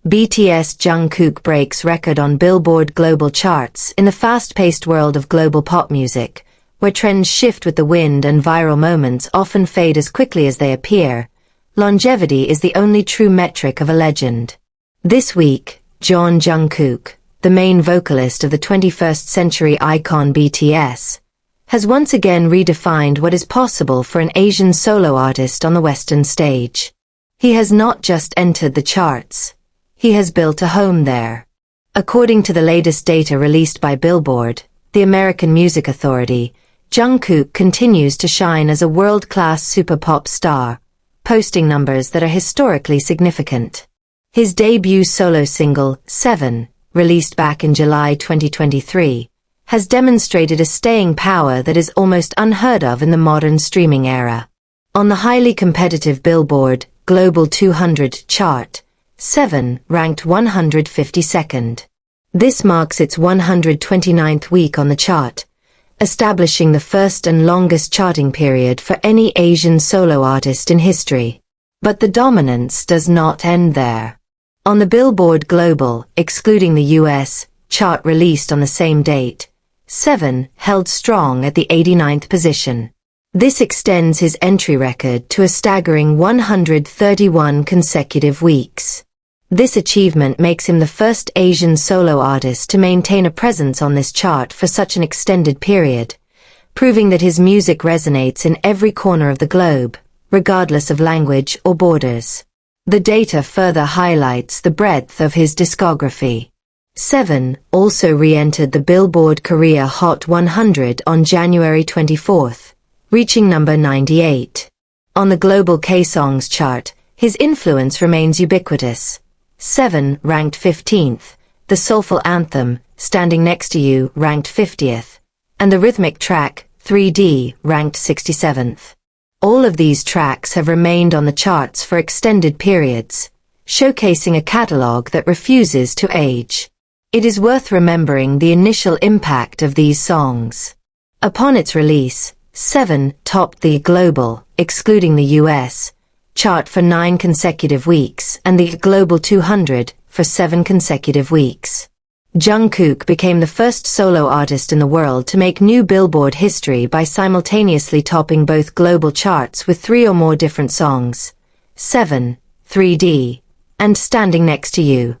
BTS Jungkook breaks record on Billboard global charts in the fast-paced world of global pop music, where trends shift with the wind and viral moments often fade as quickly as they appear. Longevity is the only true metric of a legend. This week, Jeon Jungkook, the main vocalist of the 21st century icon BTS, has once again redefined what is possible for an Asian solo artist on the Western stage. He has not just entered the charts. He has built a home there. According to the latest data released by Billboard, the American music authority, Jungkook continues to shine as a world-class super pop star, posting numbers that are historically significant. His debut solo single, 7, released back in July 2023, has demonstrated a staying power that is almost unheard of in the modern streaming era. On the highly competitive Billboard Global 200 chart, 7 ranked 152nd. This marks its 129th week on the chart, establishing the first and longest charting period for any Asian solo artist in history. But the dominance does not end there. On the Billboard Global, excluding the US, chart released on the same date, 7 held strong at the 89th position. This extends his entry record to a staggering 131 consecutive weeks. This achievement makes him the first Asian solo artist to maintain a presence on this chart for such an extended period, proving that his music resonates in every corner of the globe, regardless of language or borders. The data further highlights the breadth of his discography. 7 also re-entered the Billboard Korea Hot 100 on January 24th, reaching number 98. On the global K-Songs chart, his influence remains ubiquitous. 7 ranked 15th, the soulful anthem, Standing Next to You, ranked 50th, and the rhythmic track, 3D, ranked 67th. All of these tracks have remained on the charts for extended periods, showcasing a catalog that refuses to age. It is worth remembering the initial impact of these songs. Upon its release, 7 topped the global, excluding the US, chart for 9 consecutive weeks and the Global 200 for 7 consecutive weeks. Jungkook became the first solo artist in the world to make new Billboard history by simultaneously topping both global charts with 3 or more different songs, 7, 3D, and Standing Next to You.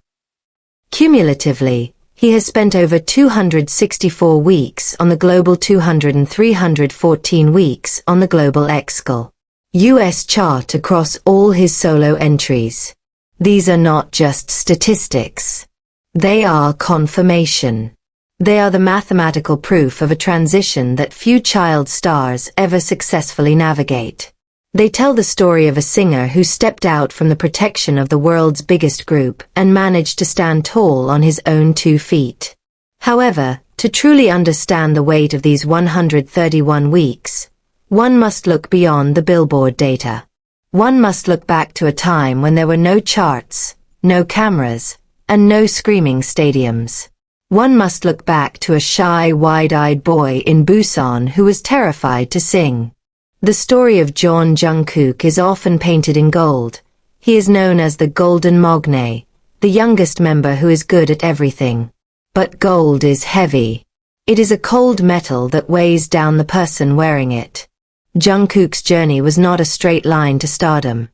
Cumulatively, he has spent over 264 weeks on the Global 200 and 314 weeks on the Global XGL US chart across all his solo entries. These are not just statistics. They are confirmation. They are the mathematical proof of a transition that few child stars ever successfully navigate. They tell the story of a singer who stepped out from the protection of the world's biggest group and managed to stand tall on his own 2 feet. However, to truly understand the weight of these 131 weeks, one must look beyond the Billboard data. One must look back to a time when there were no charts, no cameras, and no screaming stadiums. One must look back to a shy, wide-eyed boy in Busan who was terrified to sing. The story of Jeon Jungkook is often painted in gold. He is known as the Golden Mogne, the youngest member who is good at everything. But gold is heavy. It is a cold metal that weighs down the person wearing it. Jungkook's journey was not a straight line to stardom.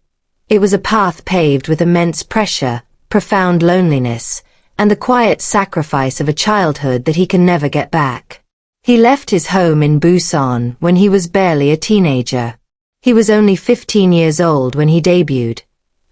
It was a path paved with immense pressure, profound loneliness, and the quiet sacrifice of a childhood that he can never get back. He left his home in Busan when he was barely a teenager. He was only 15 years old when he debuted,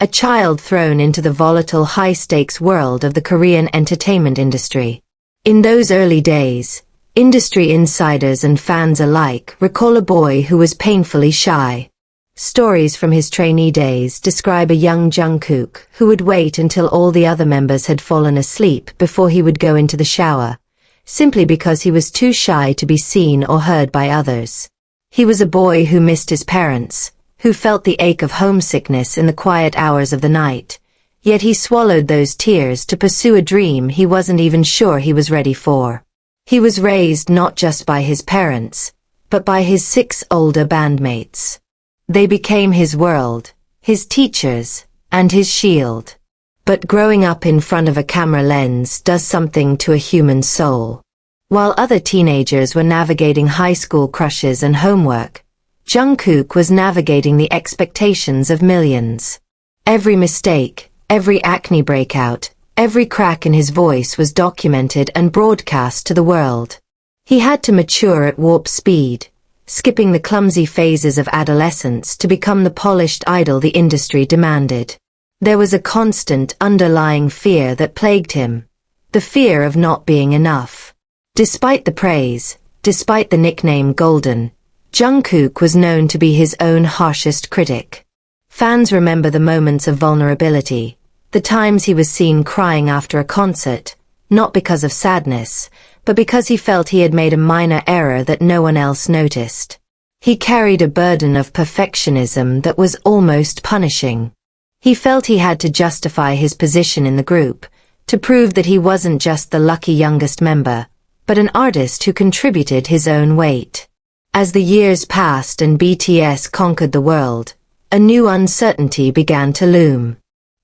a child thrown into the volatile high-stakes world of the Korean entertainment industry. In those early days, industry insiders and fans alike recall a boy who was painfully shy. Stories from his trainee days describe a young Jungkook who would wait until all the other members had fallen asleep before he would go into the shower, simply because he was too shy to be seen or heard by others. He was a boy who missed his parents, who felt the ache of homesickness in the quiet hours of the night, yet he swallowed those tears to pursue a dream he wasn't even sure he was ready for. He was raised not just by his parents, but by his 6 older bandmates. They became his world, his teachers, and his shield. But growing up in front of a camera lens does something to a human soul. While other teenagers were navigating high school crushes and homework, Jungkook was navigating the expectations of millions. Every mistake, every acne breakout, every crack in his voice was documented and broadcast to the world. He had to mature at warp speed, skipping the clumsy phases of adolescence to become the polished idol the industry demanded. There was a constant underlying fear that plagued him, the fear of not being enough. Despite the praise, despite the nickname Golden, Jungkook was known to be his own harshest critic. Fans remember the moments of vulnerability, the times he was seen crying after a concert, not because of sadness, but because he felt he had made a minor error that no one else noticed. He carried a burden of perfectionism that was almost punishing. He felt he had to justify his position in the group, to prove that he wasn't just the lucky youngest member, but an artist who contributed his own weight. As the years passed and BTS conquered the world, a new uncertainty began to loom.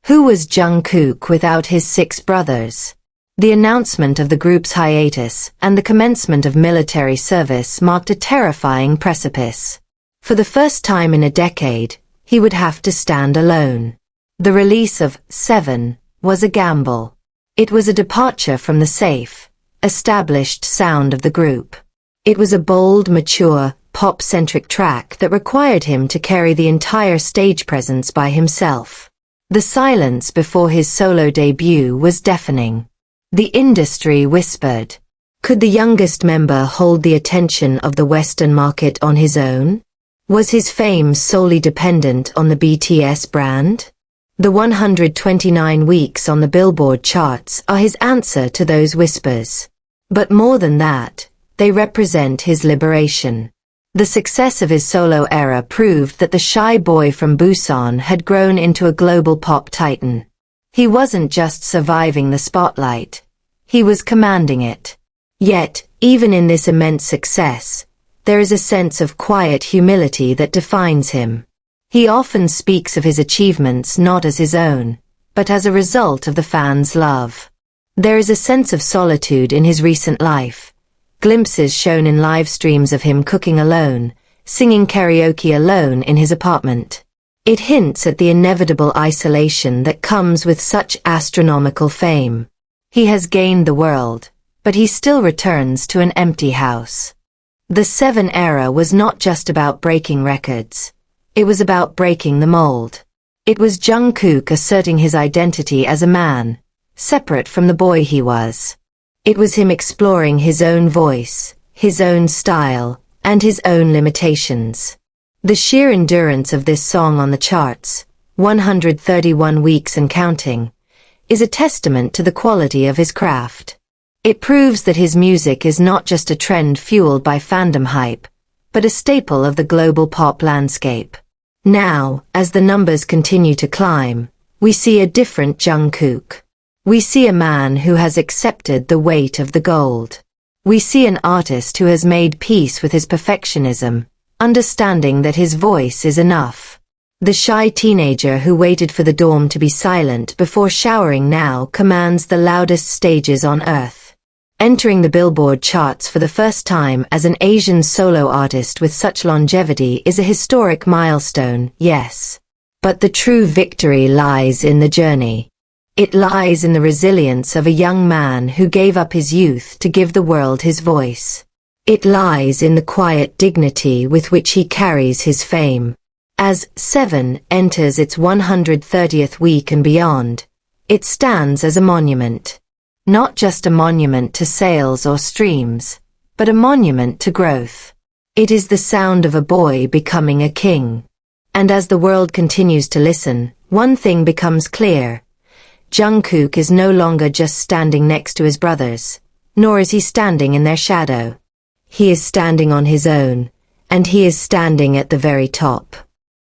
Who was Jungkook without his 6 brothers? The announcement of the group's hiatus and the commencement of military service marked a terrifying precipice. For the first time in a decade, he would have to stand alone. The release of 7 was a gamble. It was a departure from the safe, established sound of the group. It was a bold, mature, pop-centric track that required him to carry the entire stage presence by himself. The silence before his solo debut was deafening. The industry whispered. Could the youngest member hold the attention of the Western market on his own? Was his fame solely dependent on the BTS brand? The 129 weeks on the Billboard charts are his answer to those whispers. But more than that, they represent his liberation. The success of his solo era proved that the shy boy from Busan had grown into a global pop titan. He wasn't just surviving the spotlight. He was commanding it. Yet, even in this immense success, there is a sense of quiet humility that defines him. He often speaks of his achievements not as his own, but as a result of the fans' love. There is a sense of solitude in his recent life. Glimpses shown in live streams of him cooking alone, singing karaoke alone in his apartment. It hints at the inevitable isolation that comes with such astronomical fame. He has gained the world, but he still returns to an empty house. The 7 era was not just about breaking records. It was about breaking the mold. It was Jungkook asserting his identity as a man, separate from the boy he was. It was him exploring his own voice, his own style, and his own limitations. The sheer endurance of this song on the charts, 131 weeks and counting, is a testament to the quality of his craft. It proves that his music is not just a trend fueled by fandom hype, but a staple of the global pop landscape. Now, as the numbers continue to climb, we see a different Jungkook. We see a man who has accepted the weight of the gold. We see an artist who has made peace with his perfectionism, understanding that his voice is enough. The shy teenager who waited for the dorm to be silent before showering now commands the loudest stages on earth. Entering the Billboard charts for the first time as an Asian solo artist with such longevity is a historic milestone, yes. But the true victory lies in the journey. It lies in the resilience of a young man who gave up his youth to give the world his voice. It lies in the quiet dignity with which he carries his fame. As 7 enters its 130th week and beyond, it stands as a monument. Not just a monument to sales or streams, but a monument to growth. It is the sound of a boy becoming a king. And as the world continues to listen, one thing becomes clear. Jungkook is no longer just standing next to his brothers, nor is he standing in their shadow. He is standing on his own, and he is standing at the very top.